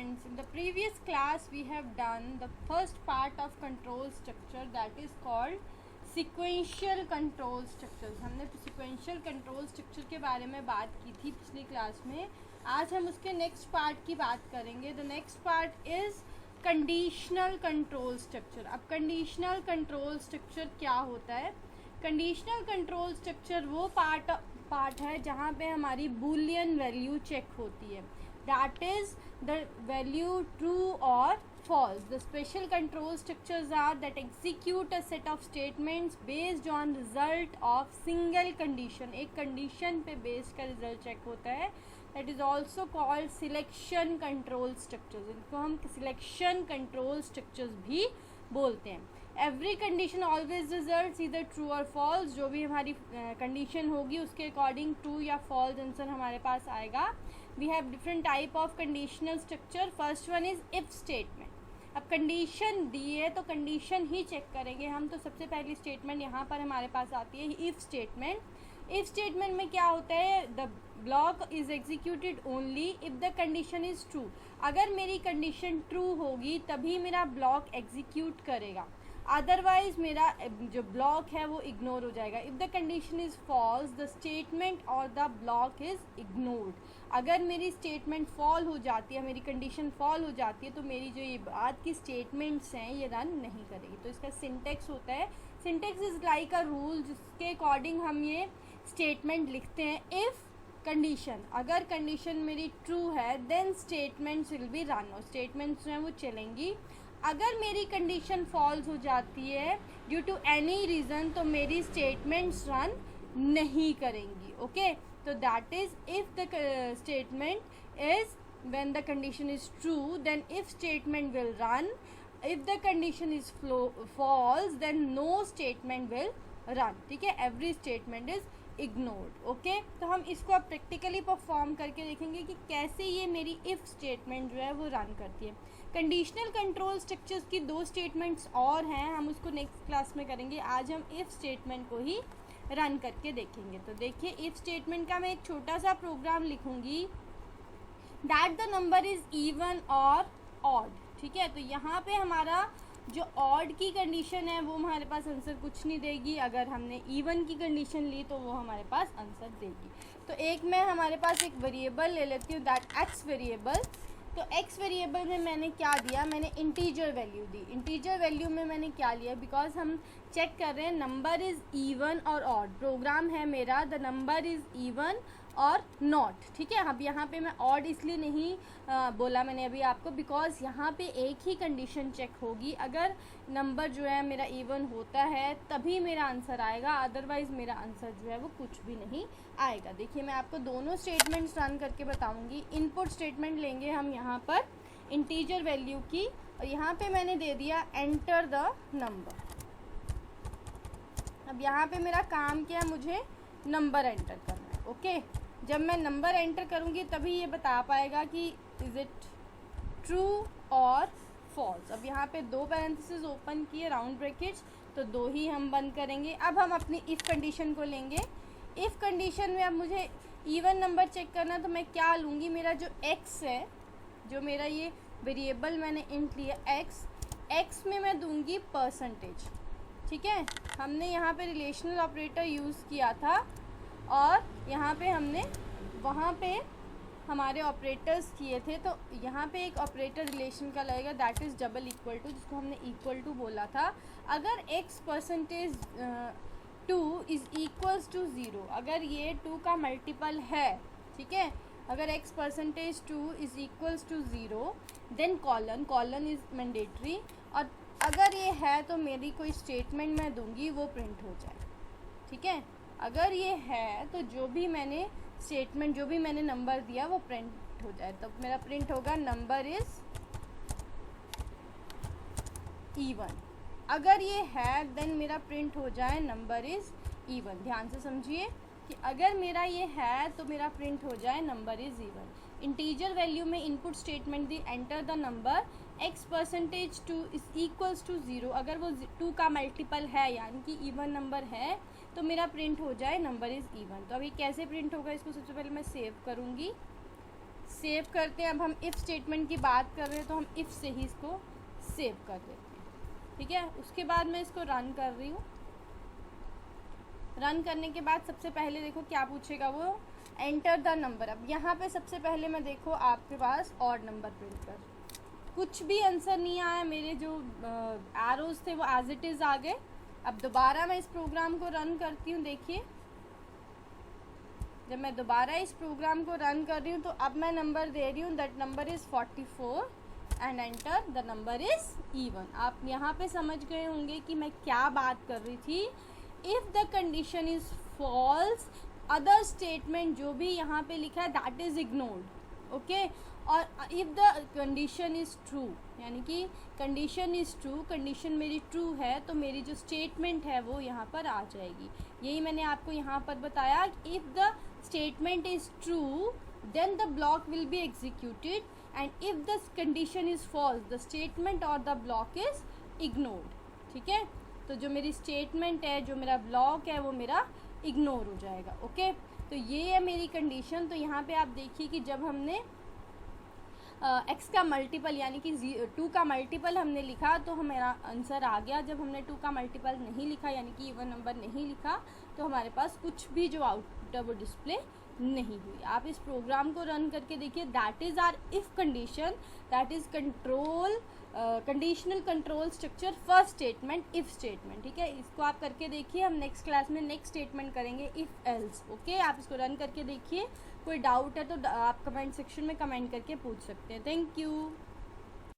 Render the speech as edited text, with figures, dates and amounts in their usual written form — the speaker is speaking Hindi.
students, in the previous class we have done the first part of control structure, that is called sequential control structures. हमने sequential control structure के बारे में बात की थी पिछली क्लास में. आज हम उसके नेक्स्ट पार्ट की बात करेंगे. The next part is conditional control structure. अब कंडीशनल कंट्रोल स्ट्रक्चर क्या होता है? कंडीशनल कंट्रोल स्ट्रक्चर वो पार्ट है जहाँ पे हमारी बूलियन वैल्यू चेक होती है. That is the value true और false. The special control structures are that execute a set of statements based on result of single condition. एक condition पे based का result check होता है. That is also called selection control structures. इनको हम selection control structures भी बोलते हैं. Every condition always results either true or false. जो भी हमारी condition होगी उसके according true या false आंसर हमारे पास आएगा. We have different type of conditional structure. First one is if statement. अब कंडीशन दी है तो कंडीशन ही चेक करेंगे हम. तो सबसे पहली स्टेटमेंट यहाँ पर हमारे पास आती है इफ़ स्टेटमेंट. इफ़ स्टेटमेंट में क्या होता है? The block is executed only if the condition is true. अगर मेरी कंडीशन ट्रू होगी तभी मेरा ब्लॉक एग्जीक्यूट करेगा, अदरवाइज मेरा जो ब्लॉक है वो इग्नोर हो जाएगा. If the condition is false the statement और द ब्लॉक इज़ इग्नोर्ड. अगर मेरी स्टेटमेंट फॉल हो जाती है, मेरी कंडीशन फॉल हो जाती है, तो मेरी जो ये बाद की स्टेटमेंट्स हैं ये रन नहीं करेगी. तो इसका सिंटेक्स होता है, syntax is like a rule जिसके अकॉर्डिंग हम ये स्टेटमेंट लिखते हैं. इफ़ कंडीशन, अगर कंडीशन मेरी ट्रू है then statements will be run, और स्टेटमेंट्स जो हैं वो चलेंगी. अगर मेरी कंडीशन फॉल्स हो जाती है ड्यू टू एनी रीज़न तो मेरी स्टेटमेंट्स रन नहीं करेंगी. ओके, तो that is if the statement is when the condition is true then if statement will run. If the condition is false then no statement will run. ठीक है, every statement is ignored. Okay, तो हम इसको अब प्रैक्टिकली परफॉर्म करके देखेंगे कि कैसे ये मेरी इफ़ स्टेटमेंट जो है वो रन करती है. कंडीशनल कंट्रोल स्ट्रक्चर्स की दो स्टेटमेंट्स और हैं, हम उसको नेक्स्ट क्लास में करेंगे. आज हम इफ़ स्टेटमेंट को ही रन करके देखेंगे. तो देखिए, इफ़ स्टेटमेंट का मैं एक छोटा सा प्रोग्राम लिखूंगी. That the number is even और ऑड. ठीक है, तो यहाँ पे हमारा जो ऑड की कंडीशन है वो हमारे पास आंसर कुछ नहीं देगी. अगर हमने इवन की कंडीशन ली तो वो हमारे पास आंसर देगी. तो एक मैं हमारे पास एक वेरिएबल ले लेती हूँ, दैट एक्स वेरिएबल. तो एक्स वेरिएबल में मैंने क्या दिया? मैंने इंटीजर वैल्यू दी. इंटीजर वैल्यू में मैंने क्या लिया? बिकॉज हम चेक कर रहे हैं नंबर इज़ इवन और ऑड. प्रोग्राम है मेरा द नंबर इज़ इवन और नॉट. ठीक है, अब यहाँ पे मैं ऑड इसलिए नहीं बोला मैंने अभी आपको, बिकॉज यहाँ पे एक ही कंडीशन चेक होगी. अगर नंबर जो है मेरा इवन होता है तभी मेरा आंसर आएगा, अदरवाइज मेरा आंसर जो है वो कुछ भी नहीं आएगा. देखिए, मैं आपको दोनों स्टेटमेंट्स रन करके बताऊँगी. इनपुट स्टेटमेंट लेंगे हम यहाँ पर इंटीजर वैल्यू की, और यहाँ पे मैंने दे दिया एंटर द नंबर. अब यहाँ पे मेरा काम क्या है? मुझे नंबर एंटर करना है. ओके, जब मैं नंबर एंटर करूँगी तभी ये बता पाएगा कि इज़ इट ट्रू और फॉल्स. अब यहाँ पे दो पैरेंथेसिस ओपन किए, राउंड ब्रैकेट्स, तो दो ही हम बंद करेंगे. अब हम अपनी इफ़ कंडीशन को लेंगे. इफ़ कंडीशन में अब मुझे इवन नंबर चेक करना, तो मैं क्या लूँगी? मेरा जो एक्स है, जो मेरा ये वेरिएबल मैंने इंट लिया एक्स में मैं दूँगी परसेंटेज. ठीक है, हमने यहाँ पे रिलेशनल ऑपरेटर यूज़ किया था, और यहाँ पे हमने वहाँ पे हमारे ऑपरेटर्स किए थे. तो यहाँ पे एक ऑपरेटर रिलेशन का लगेगा, that is double equal to, जिसको हमने इक्वल टू बोला था. अगर x percentage 2 is equals to 0, अगर ये 2 का मल्टीपल है, ठीक है, अगर x percentage 2 is equals to 0 then colon is mandatory. और अगर ये है तो मेरी कोई स्टेटमेंट मैं दूंगी वो प्रिंट हो जाए. ठीक है, अगर ये है तो जो भी मैंने स्टेटमेंट, जो भी मैंने नंबर दिया वो प्रिंट हो जाए. तो मेरा प्रिंट होगा नंबर इज़ इवन. अगर ये है देन मेरा प्रिंट हो जाए नंबर इज़ इवन. ध्यान से समझिए कि अगर मेरा ये है तो मेरा प्रिंट हो जाए number is even. Integer value में इनपुट स्टेटमेंट दी enter the number x percentage 2 is equals to 0. अगर वो 2 का मल्टीपल है यानी कि इवन नंबर है तो मेरा प्रिंट हो जाए नंबर इज़ इवन. तो अभी कैसे प्रिंट होगा, इसको सबसे पहले मैं सेव करूँगी. सेव करते हैं। अब हम इफ़ स्टेटमेंट की बात कर रहे हैं तो हम इफ़ से ही इसको सेव कर देते हैं, ठीक है। उसके बाद मैं इसको रन कर रही हूँ। रन करने के बाद सबसे पहले देखो क्या पूछेगा वो, एंटर द नंबर। अब यहाँ पे सबसे पहले मैं देखो आपके पास ऑड नंबर प्रिंट कर, कुछ भी आंसर नहीं आया, मेरे जो एरोज थे वो एज इट इज़ आ गए। अब दोबारा मैं इस प्रोग्राम को रन करती हूँ। देखिए जब मैं दोबारा इस प्रोग्राम को रन कर रही हूँ तो अब मैं नंबर दे रही हूँ, that number is 44 and enter the number is even. आप यहाँ पे समझ गए होंगे कि मैं क्या बात कर रही थी। If the condition is false, other statement जो भी यहाँ पे लिखा है दैट इज़ इग्नोर्ड, ओके। और if the condition is true, यानी कि कंडीशन इज़ ट्रू, कंडीशन मेरी ट्रू है तो मेरी जो स्टेटमेंट है वो यहाँ पर आ जाएगी। यही मैंने आपको यहाँ पर बताया, if the statement is true then the block will be executed and if the condition is false the statement और द ब्लॉक इज़ इग्नोर्ड, ठीक है। तो जो मेरी स्टेटमेंट है, जो मेरा ब्लॉक है वो मेरा इग्नोर हो जाएगा, ओके। तो ये है मेरी कंडीशन। तो यहाँ पे आप देखिए कि जब हमने x का मल्टीपल यानी कि 2 का मल्टीपल हमने लिखा तो हमारा आंसर आ गया। जब हमने 2 का मल्टीपल नहीं लिखा यानी कि इवन नंबर नहीं लिखा तो हमारे पास कुछ भी जो आउटपुट है वो डिस्प्ले नहीं हुई। आप इस प्रोग्राम को रन करके देखिए, that is our if condition, that is control conditional control structure first statement if statement, ठीक है। इसको आप करके देखिए, हम नेक्स्ट क्लास में नेक्स्ट स्टेटमेंट करेंगे इफ़ एल्स, ओके। आप इसको रन करके देखिए, कोई डाउट है तो आप कमेंट सेक्शन में कमेंट करके पूछ सकते हैं। Thank you.